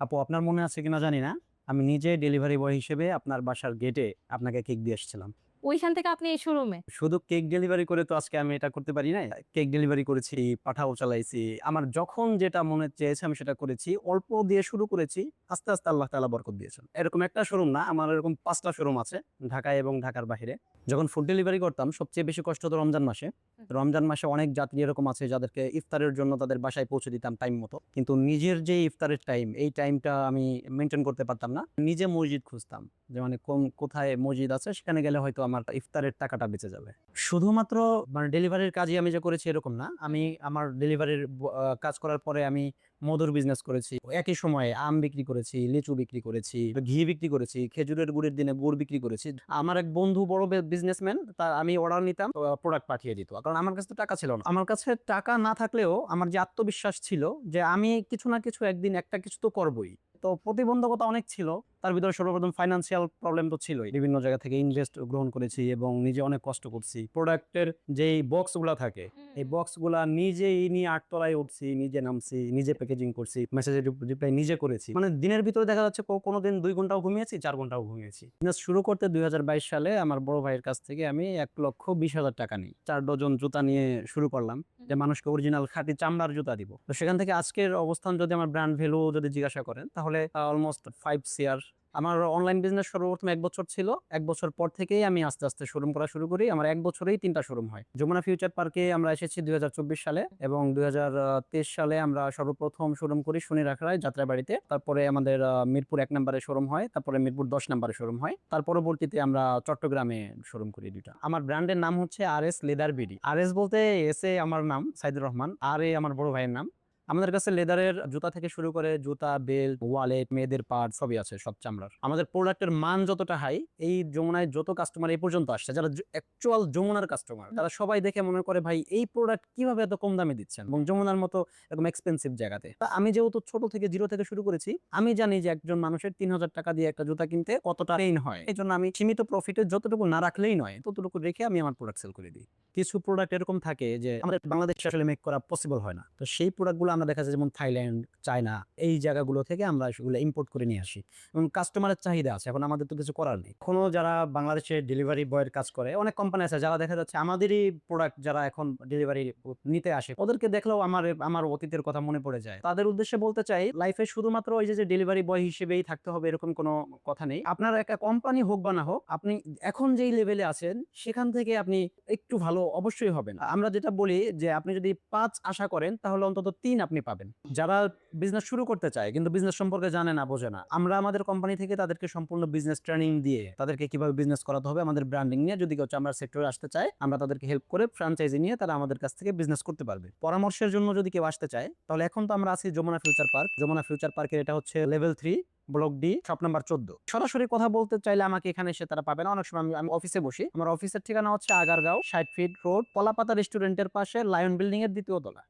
আপু আপনার মনে আছে কিনা জানি না, আমি নিজে ডেলিভারি বয় হিসেবে আপনার বাসার গেটে আপনাকে কেক দিয়ে এসেছিলাম। ওইখান থেকে আপনি এই শোরুমে? শুধু কেক ডেলিভারি করে তো আজকে আমি এটা করতে পারি না। কেক ডেলিভারি করেছি, পাঠাও চালাইছি, আমার যখন যেটা মনে চেয়েছে আমি সেটা করেছি। অল্প দিয়ে শুরু করেছি, আস্তে আস্তে আল্লাহ তাআলা বরকত দিয়েছেন। এরকম একটা শোরুম না, আমার এরকম 5টা শোরুম আছে ঢাকায় এবং ঢাকার বাইরে। যখন ফুড ডেলিভারি করতাম সবচেয়ে বেশি কষ্ট হতো রমজান মাসে। রমজান মাসে অনেক যাত্রী এরকম আছে যাদেরকে ইফতারের জন্য তাদের বাসায় পৌঁছে দিতাম টাইম মতো, কিন্তু নিজের যে ইফতারের টাইম, এই টাইমটা আমি মেনটেন করতে পারতাম না। নিজে মসজিদ খুঁজতাম, যে মানে কোন কোথায় মসজিদ আছে, সেখানে গেলে হয়তো আমার ইফতারের টাকাটা বেঁচে যাবে। শুধুমাত্র মানে ডেলিভারির কাজই আমি যে করেছি এরকম না, আমি আমার ডেলিভারির কাজ করার পরে আমি মধুর বিজনেস করেছি, একই সময়ে আম বিক্রি করেছি, লিচু বিক্রি করেছি, ঘি বিক্রি করেছি, খেজুরের গুড়ের দিনে গুড় বিক্রি করেছি। আমার এক বন্ধু বড় বিজনেসম্যান, তা আমি অর্ডার নিতাম, প্রোডাক্ট পাঠিয়ে দিত, কারণ আমার কাছে তো টাকা ছিল না। আমার কাছে টাকা না থাকলেও আমার যে আত্মবিশ্বাস ছিল যে আমি কিছু না কিছু একদিন একটা কিছু তো করবোই। তো প্রতিবন্ধকতা অনেক ছিল, তার ভিতরে সর্বপ্রথম ফাইন্যান্সিয়াল প্রবলেম তো ছিলই। বিভিন্ন জায়গা থেকে ইনভেস্ট গ্রহণ করেছি এবং নিজে অনেক কষ্ট করছি। প্রোডাক্টের যেই বক্স গুলা থাকে, এই বক্স গুলা নিজেই নিয়ে 8 তলায় উঠছি, নিজে নামছি, নিজে প্যাকেজিং করছি, মেসেজের রিপ্লাই নিজে করেছি। মানে দিনের ভিতরে দেখা যাচ্ছে কোনোদিন 2 ঘন্টাও ঘুমিয়েছি, 4 ঘন্টাও ঘুমিয়েছি। বিজনেস শুরু করতে 2022 সালে আমার বড় ভাইয়ের কাছ থেকে আমি 1,20,000 টাকা নিই। 4 ডজন জুতা নিয়ে শুরু করলাম, যে মানুষকে অরিজিনাল খাঁটি চামড়ার জুতা দিব। তো সেখান থেকে আজকের অবস্থান যদি আমার ব্র্যান্ড ভ্যালু যদি জিজ্ঞাসা করেন, তাহলে অলমোস্ট 5 CR। আমার অনলাইন বিজনেস সর্বপ্রথম 1 বছর ছিল। 1 বছর পর থেকেই আমি আস্তে আস্তে শোরুম করা শুরু করি। আমার 1 বছরেই 3টা শোরুম হয়। যমুনা ফিউচার পার্কে আমরা এসেছি 2024 সালে, এবং 2023 সালে আমরা সর্বপ্রথম শোরুম করি শনি রাখরায় যাত্রাবাড়িতে। তারপরে আমাদের মিরপুর 1 নম্বরে শোরুম হয়, তারপরে মিরপুর 10 নম্বরে শোরুম হয়, তার পরবর্তীতে আমরা চট্টগ্রামে শোরুম করি 2টা। আমার ব্র্যান্ডের নাম হচ্ছে RS লেদার বিডি। RS বলতে এসে আমার নাম সাইদুর রহমান, আর এ আমার বড় ভাইয়ের নাম। আমাদের কাছে লেদারের জুতা থেকে শুরু করে জুতা, বেল্ট, ওয়ালেট, মেয়েদের পার্ট সবই আছে, সব চামড়ার। আমাদের প্রোডাক্টের মান যতটা হাই, এই যমুনায় যত কাস্টমার এই পর্যন্ত আসছে, যারা অ্যাকচুয়াল যমুনার কাস্টমার, তারা সবাই দেখে মনে করে ভাই এই প্রোডাক্ট কিভাবে এত কম দামে দিচ্ছেন, এবং যমুনার মতো এরকম এক্সপেন্সিভ জায়গাতে। তা আমি যেহেতু ছোট থেকে জিরো থেকে শুরু করেছি, আমি জানি যে একজন মানুষের 3,000 টাকা দিয়ে একটা জুতা কিনতে কতটা পেইন হয়। এই জন্য আমি সীমিত প্রফিটে যতটুকু না রাখলেই নয়, ততটুকু রেখে আমি আমার প্রোডাক্ট সেল করে দিই। কিছু প্রোডাক্ট এরকম থাকে যে আমাদের বাংলাদেশে আসলে মেক করা পসিবল হয় না, তো সেই প্রোডাক্টগুলো আমরা দেখা যায় যেমন থাইল্যান্ড, চায়না, এই জায়গাগুলো থেকে আমরা সেগুলো ইম্পোর্ট করে নিয়ে আসি, এবং কাস্টমারের চাহিদা আছে, এখন আমাদের তো কিছু করার নেই। এখনো যারা বাংলাদেশে ডেলিভারি বয়ের কাজ করে, অনেক কোম্পানি আছে যারা দেখা যাচ্ছে আমাদেরই প্রোডাক্ট যারা এখন ডেলিভারি নিতে আসে, ওদেরকে দেখলেও আমার আমার অতীতের কথা মনে পড়ে যায়। তাদের উদ্দেশ্যে বলতে চাই, লাইফে শুধুমাত্র ওই যে ডেলিভারি বয় হিসেবেই থাকতে হবে এরকম কোনো কথা নেই। আপনার একটা কোম্পানি হোক বা না হোক, আপনি এখন যেই লেভেলে আছেন সেখান থেকে আপনি একটু ভালো অবশ্যই হবেন। আমরা যেটা বলি যে আপনি যদি 5 আশা করেন, তাহলে অন্তত 3 আপনি পাবেন। যারা বিজনেস শুরু করতে চায় কিন্তু বিজনেস সম্পর্কে জানে না, বোঝে না, আমরা আমাদের কোম্পানি থেকে তাদেরকে সম্পূর্ণ বিজনেস ট্রেনিং দিয়ে তাদেরকে কিভাবে বিজনেস করাতে হবে, আমাদের ব্র্যান্ডিং নিয়ে, যদি কেউ চামড়ার সেক্টরে আসতে চায় আমরা তাদেরকে হেল্প করে ফ্র্যাঞ্চাইজি নিয়ে তারা আমাদের কাছ থেকে বিজনেস করতে পারবে। পরামর্শের জন্য যদি কেউ আসতে চায়, তাহলে এখন তো আমরা আছি Jamuna future park. Jamuna future পার্কের এটা হচ্ছে level 3, block D, shop number 14। সরাসরি কথা বলতে চাইলে আমাকে এখানে এসে তারা পাবে না, অনেক সময় আমি অফিসে বসি। আমার অফিসের ঠিকানা হচ্ছে আগারগাঁও 60 ফিট রোড, কলাপাতা রেস্টুরেন্টের পাশে, লায়ন বিল্ডিং এর 2য় তলা।